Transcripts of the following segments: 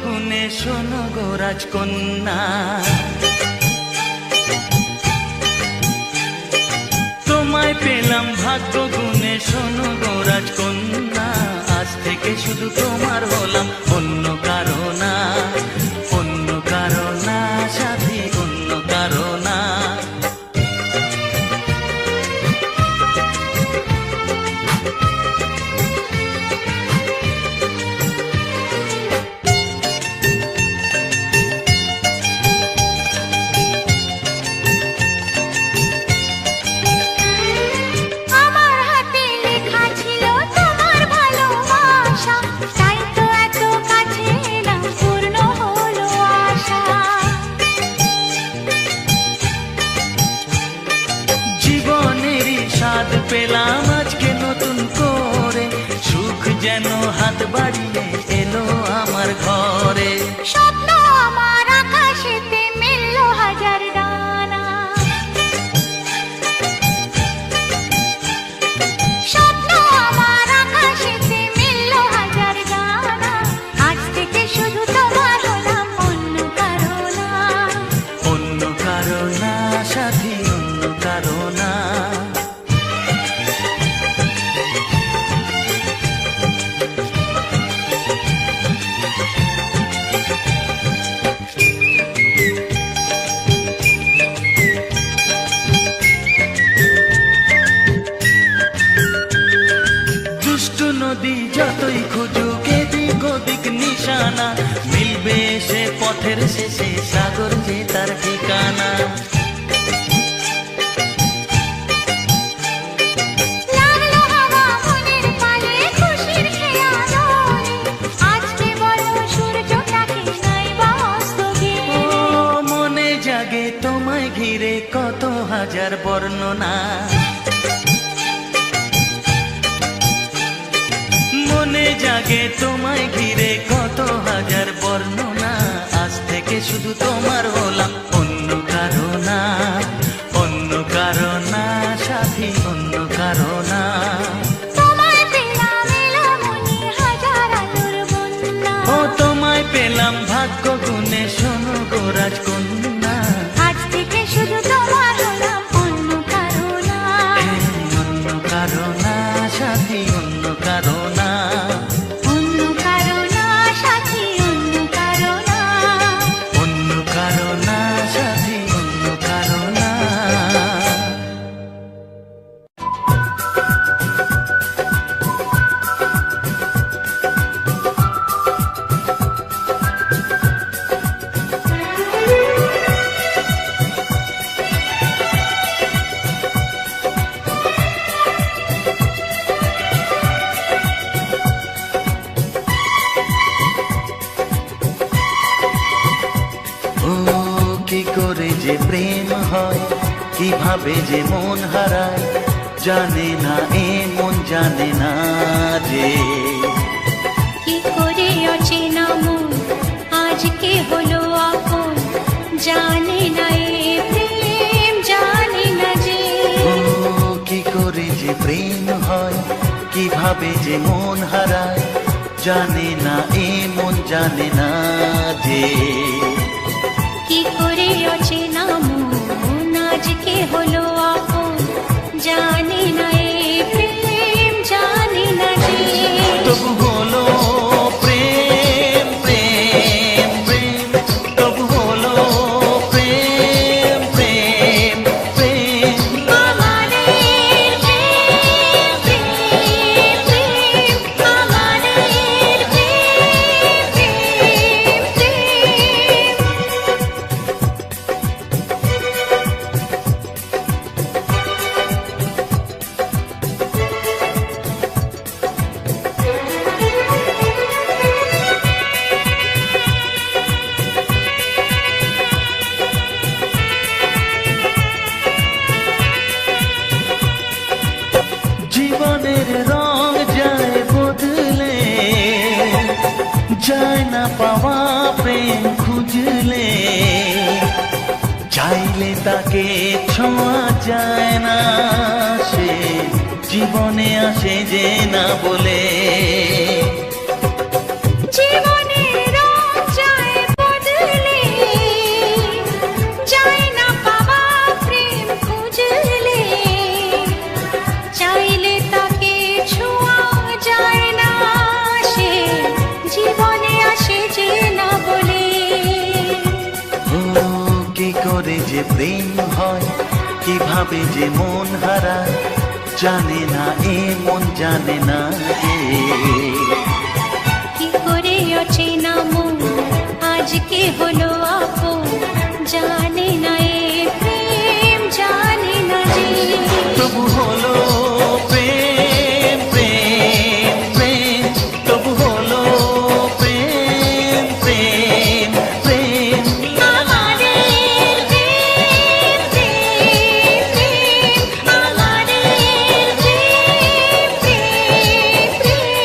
গুণে শোনো গো রাজকন্যা, তোমায় পেলাম ভাগ্য গুণে শোনো গো রাজকন্যা। আজ থেকে শুধু তোমার হলাম, অন্য কারো না, অন্য কারো না সাথী, অন্য কারো না। পেলাম আজকে নতুন করে, সুখ যেন হাত বাড়িয়ে এলো আমার ঘরে। স্বপ্ন আমার আকাশেতে মেললো হাজার ডানা, স্বপ্ন আমার আকাশেতে মেললো হাজার ডানা। আজ থেকে শুধু তোমার হলাম, অন্য কারো না, অন্য কারো না সাথী, অন্য কারো না। নদী যতই খুঁজুক এদিক ওদিক নিশানা, মিলবে সে পথের শেষে সাগর যে তার ঠিকানা। মনে জাগে তোমায় ঘিরে কত হাজার বর্ণনা, মনে জাগে তোমায় ঘিরে কত হাজার বর্ণনা। আজ থেকে শুধু তোমার হলাম, অন্য কারো না, অন্য কারো না সাথী, অন্য কারো না। ও তোমায় পেলাম ভাগ্য গুণে শোনো গো রাজকন্যা। আজ থেকে শুধু তোমার হলাম, অন্য কারো না, অন্য কারো না সাথী, অন্য কারো না। অন্য কারো না সাথী, অন্য কারো না, অন্য কারো না সাথী, অন্য কারো না। কি করে যে প্রেম হয়, কিভাবে যে মন হারায়, জানে না এ মন জানে না যে। কি করে অচেনা মন আজকে হলো আপন, জানে না এ প্রেম জানে না যে। কি করে যে প্রেম হয়, কিভাবে যে মন হারায়, জানে না এ মন জানে না যে। কি করে অচেনা মন আজকে হলো আপন, জানে না এ প্রেম জানে না যে। তবু হলো প্রেম প্রেম প্রেম, তবু হলো প্রেম প্রেম প্রেম। আমাদের প্রেম প্রেম প্রেম, আমাদের প্রেম প্রেম জীবনের রং যায় বদলে, যায় না পাওয়া প্রেম খুঁজলে, চাইলে তাকে ছোঁয়া যায় না, সে জীবনে আসে যে না বলে। জীবনের রং প্রেম হয়, কিভাবে যে মন হারায়, জানে না এ মন জানে না যে। কি করে অচেনা মন আজকে হলো আপন, জানে না এ প্রেম জানে না যে। তবু হলো প্রেম প্রেম প্রেম, তবু হলো প্রেম প্রেম প্রেম। আমাদের প্রেম প্রেম প্রেম, আমাদের প্রেম প্রেম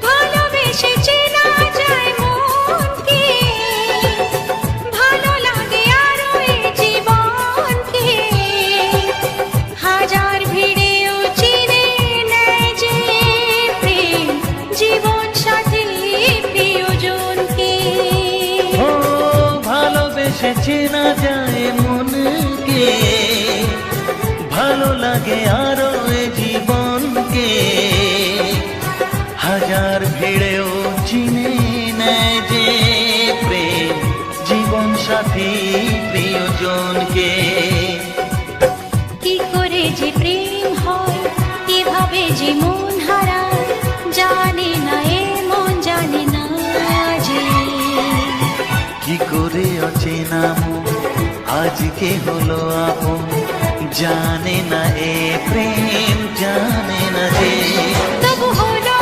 ভালোবেসে চেনা যায় মনকে, ভালো লাগে আরো এ জীবনকে। হাজার ভিড়েও চিনে নেয় যে প্রেম, জীবন সাথী প্রিয়জনকে। ও ভালোবেসে চেনা যায় মনকে, ভালো লাগে আরো এ জীবনকে। হাজার ভিড়েও চিনে নেয় যে প্রেম, জীবন সাথী প্রিয়জনকে। কি করে যে প্রেম হয়, কিভাবে যে মন হারায়, জানে না এ মন জানে না যে। কি করে অচেনা মন আজকে হলো আপন, জানে না এ প্রেম জানে না যে। তবু হলো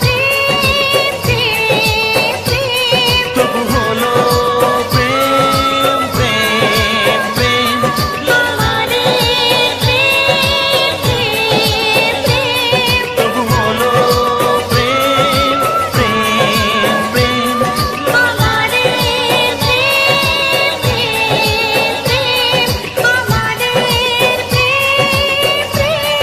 প্রেম প্রেম প্রেম, তবু হলো প্রেম প্রেম প্রেম। আমাদের প্রেম প্রেম প্রেম, তবু হলো প্রেম প্রেম প্রেম। আমাদের প্রেম প্রেম প্রেম, আমাদের প্রেম প্রেম।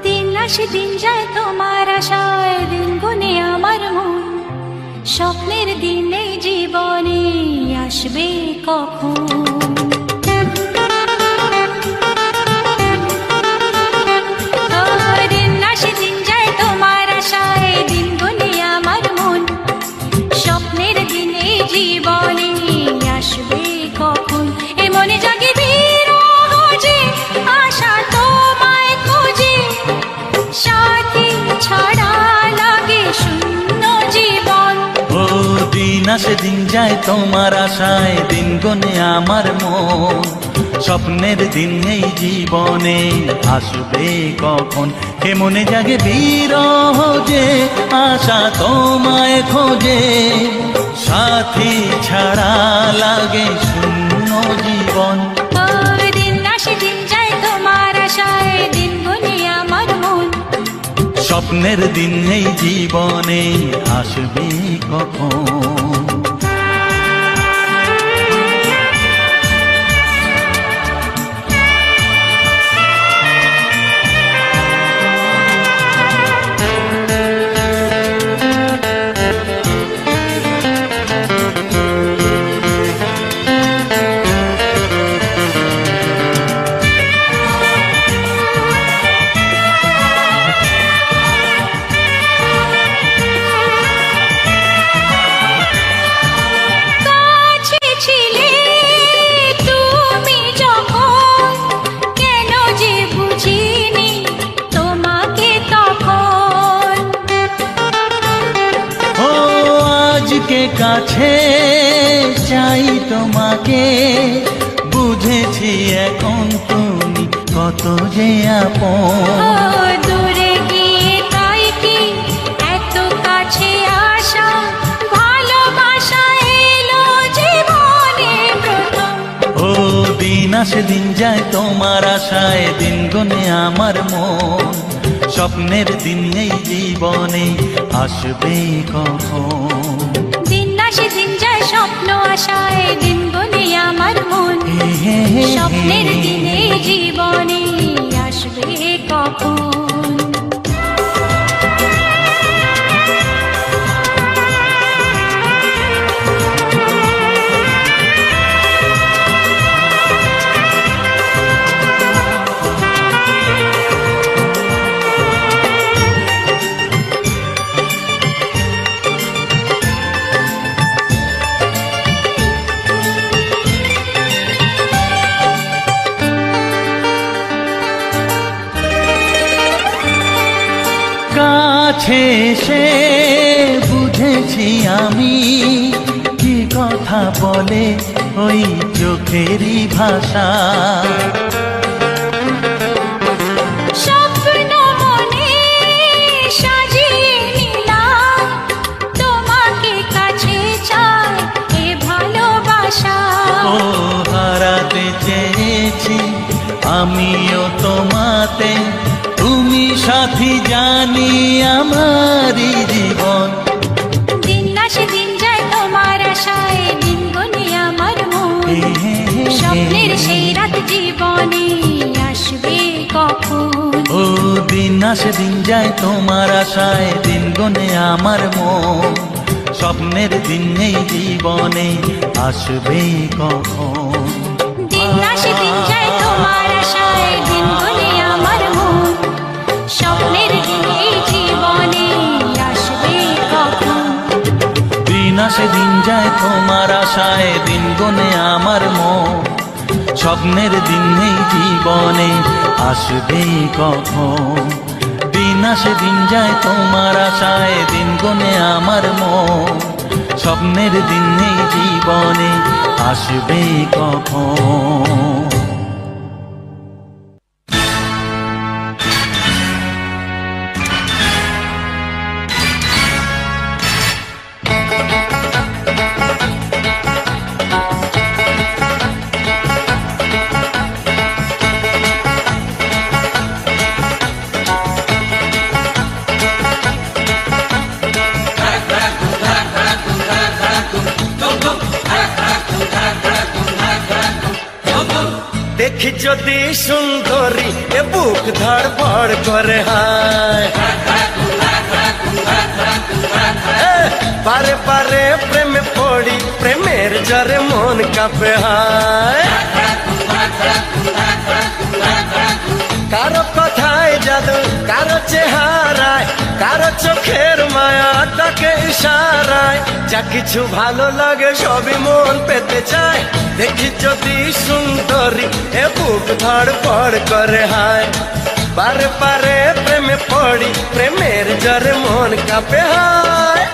দিন আসে দিন যায় তোমার আশায়, দিন গুনে আমার মন। স্বপ্নের দিন এই জীবনে আসবে কখন? দিন আসে দিন যায় তোমার আশায়, দিন গুনে আমার মন। স্বপ্নের দিন এই জীবনে আসবে কখন? এ মনে জাগে বিরহ যে আশা তোমায় খোঁজে, সাথী ছাড়া লাগে শূন্য জীবন। ও দিন আসে দিন যায় তোমার আশায়, দিন গনে আমার মন। স্বপ্নের দিন এই জীবনে আসবে কখন? হে মনে জাগে বিরহ যে আশা তোমায় খোঁজে, সাথী ছাড়া লাগে শূন্য জীবন। দিন আসে দিন যায় তোমার আশায়, দিন গুনে আমার মন। স্বপ্নের দিন এই জীবনে আসবে কখন? কাছে চাই তোমাকে, বুঝেছি এখন তুমি কত যে ও আপন। দূরে গিয়ে তাই কি এত কাছে আসা, ভালোবাসা এলো জীবনে প্রথম। ও দিন আসে দিন যায় তোমার আশায়, দিন গুনে আমার মন, স্বপ্নের দিন এই জীবনে আসবে কখন। দিন আসে দিন যায় স্বপ্ন আশায়, দিন গুনে আমার মন, স্বপ্নের দিনে জীবনে আসবে কখন। কাছে এসে বুঝেছি আমি কি কথা বলে ওই চোখেরই ভাষা। স্বপ্ন মনে সাজিয়ে নিলাম, তোমাকে কাছে চাই এ ভালোবাসা। ও হারাতে চেয়েছি আমিও তোমাতে, তুমি সাথী জানি আমারই জীবন। দিন আসে দিন যায় তোমার আশায়, দিন গুনে আমার মন, স্বপ্নের সেই রাত জীবনে আসবে কখন। ও দিন আসে দিন যায় তোমার আশায়, দিন গুনে আমার মন, স্বপ্নের দিন এই জীবনে আসবে কখন। দিন আসে দিন যায় তোমার আশায়, দিন গুনে আমার মন, স্বপ্নের দিন এই জীবনে আসবে কখন। দিন আসে দিন যায় তোমার আশায়, দিন গুনে আমার মন, স্বপ্নের দিন এই জীবনে আসবে কখন। দিন আসে দিন যায় তোমার আশায়, দিন গুনে আমার মন, স্বপ্নের দিন এই জীবনে আসবে কখন। দেখি যদি সুন্দরী এ বুক ধড়ফড় করে হায়, বারে বারে প্রেমে পড়ি, প্রেমের জ্বরে মন কাঁপে হায়। কারো কথায় জাদু, কারো চেহারায়, কারো চোখের মায়া, তাকে ইশারায়, যা কিছু ভালো লাগে সবই মন পেতে চায়। দেখি যদি সুন্দরী এ বুক ধড়ফড় করে হায়, বারে বারে প্রেমে পড়ি, প্রেমের জ্বরে মন কাঁপে হায়।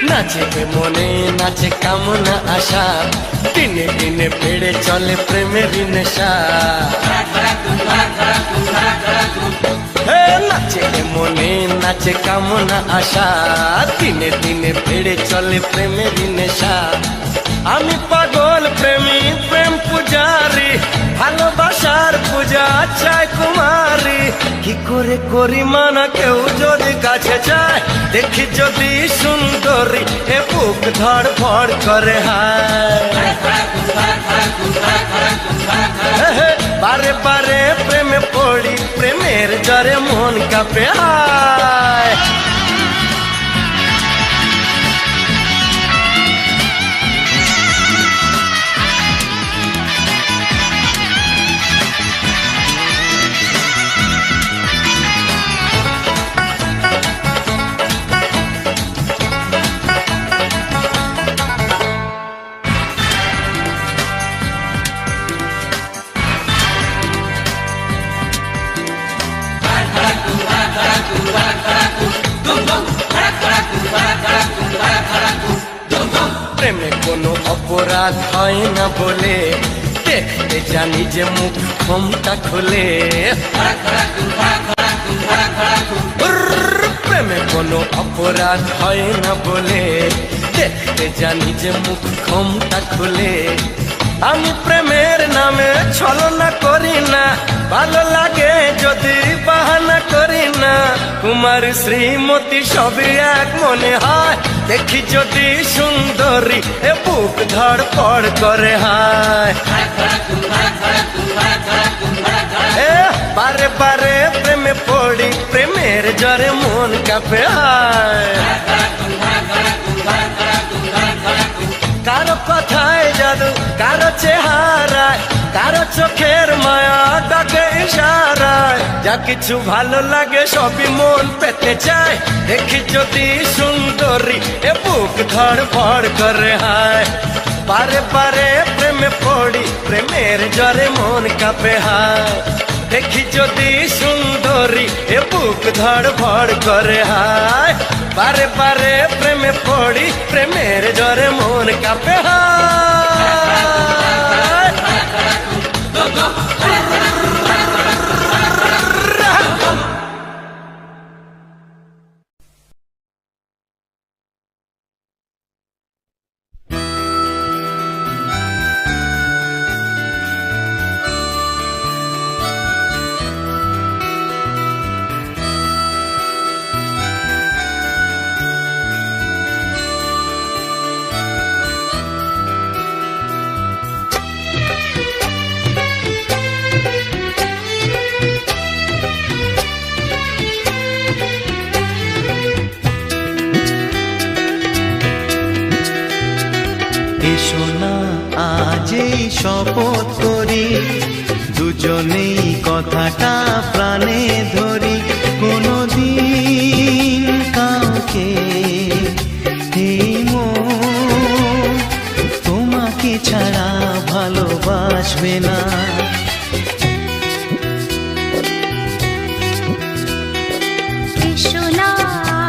নাচে মনে নাচে কামনা আশা, দিনে দিনে বেড়ে চলে প্রেমের নেশা। নাচে মনে নাচে কামনা আশা, দিনে দিনে বেড়ে চলে প্রেমের নেশা। আমি পাগল প্রেমী, প্রেম পূজারি, ভালোবাসার পূজা চাই কুমারী। কি করে করি মানা কেউ যদি কাছে চায়, দেখি যদি সুন্দরী এ বুক ধড়ফড় করে হায়। বারে বারে প্রেমে পড়ি, প্রেমের জ্বরে মন কাঁপে হায়। অপরাধ হয় না বলে দেখতে জানি যে মুখ ক্ষমতা খুলে প্রেমে কোনো অপরাধ হয় না বলে দেখতে জানি যে মুখ ক্ষমতা খুলে আমি প্রেমের নামে ছলনা করি না ভালো লাগে যদি বাহানা করি না কুমার শ্রীমতী সবই এক মনে হয় দেখি যদি সুন্দরী এ বুক ধড়পড় করে হায় এ বারে বারে প্রেমে পড়ি প্রেমের জ্বরে মন কাঁপে হায় কারো কথায় জাদু কারো চেহারায় কারো চোখের মায়া ডাকে ইশারায় যা কিছু ভালো লাগে সবই মন পেতে চায় দেখি যদি সুন্দরী এ বুক ধড়ফড় করে হায় বারে বারে প্রেমে পড়ি প্রেমের জ্বরে মন কাঁপে হায় দেখি যদি সুন্দরী এ বুক ধড়ফড় করে হায় বারে বারে প্রেমে পড়ি প্রেমের জ্বরে মন কাঁপে হায় এসো না আজ এই শপথ করি দুজনেই কথাটা প্রাণে ধরি কোনোদিন কাউকে এই মন তোমাকে ছাড়া ভালোবাসবে না এসো না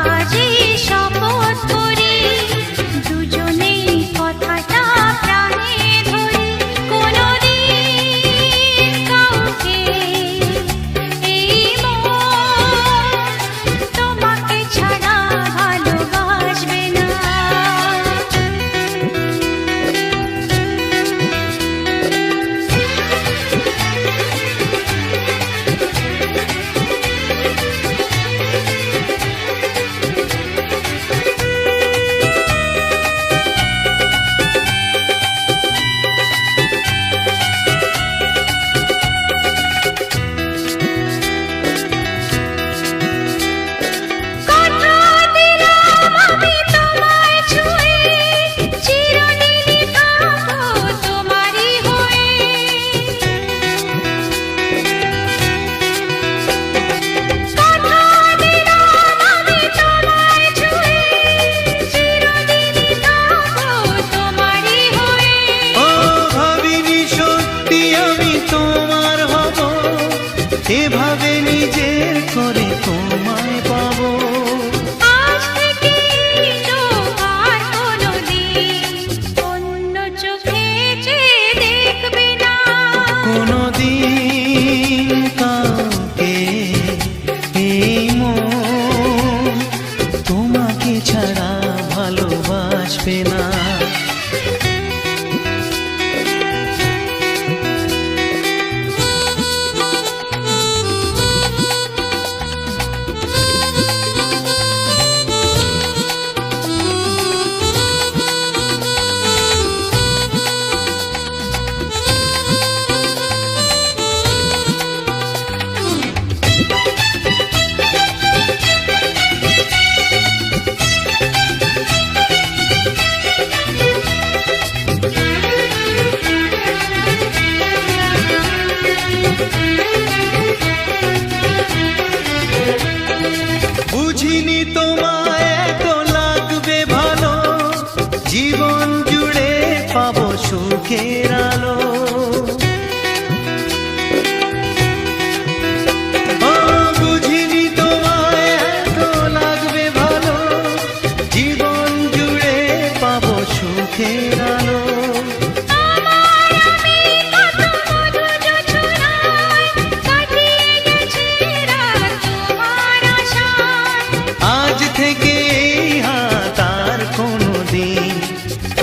আজ এই শপথ করি দুজনেই কথাটা প্রাণে ধরি কোনোদিন কাউকে এই মন তোমাকে ছাড়া ভালোবাসবে না কথা দিলাম আমি তোমায় ছুঁয়ে চিরদিনই থাকবো তোমারই হয়ে কথা দিলাম আমি তোমায় ছুঁয়ে চিরদিনই থাকবো তোমারই হয়ে ও ভাবিনি সত্যি আমি তোমার হব এভাবে নিজের করে তোমায় পাবো আজ থেকে তো আর কোনোদিন অন্য চোখে চেয়ে দেখবে না কোনোদিন কাউকে এই মন তোমাকে ছাড়া ভালোবাসবে না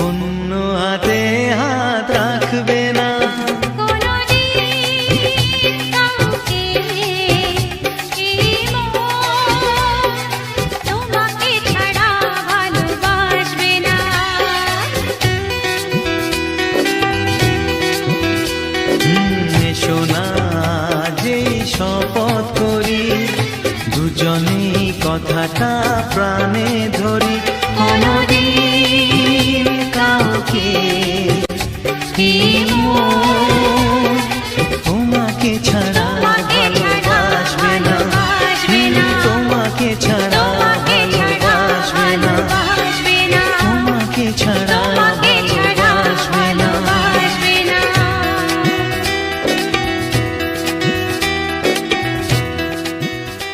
অন্য হাতে হাত রাখবে না। কোনদিন কাউকে এই মন তোমাকে ছাড়া ভালোবাসবে না। এসো না যেই শপথ করি, দুজনেই কথাটা প্রাণে ধরি। কোনদিন কাউকে এই মন তোমাকে ছাড়া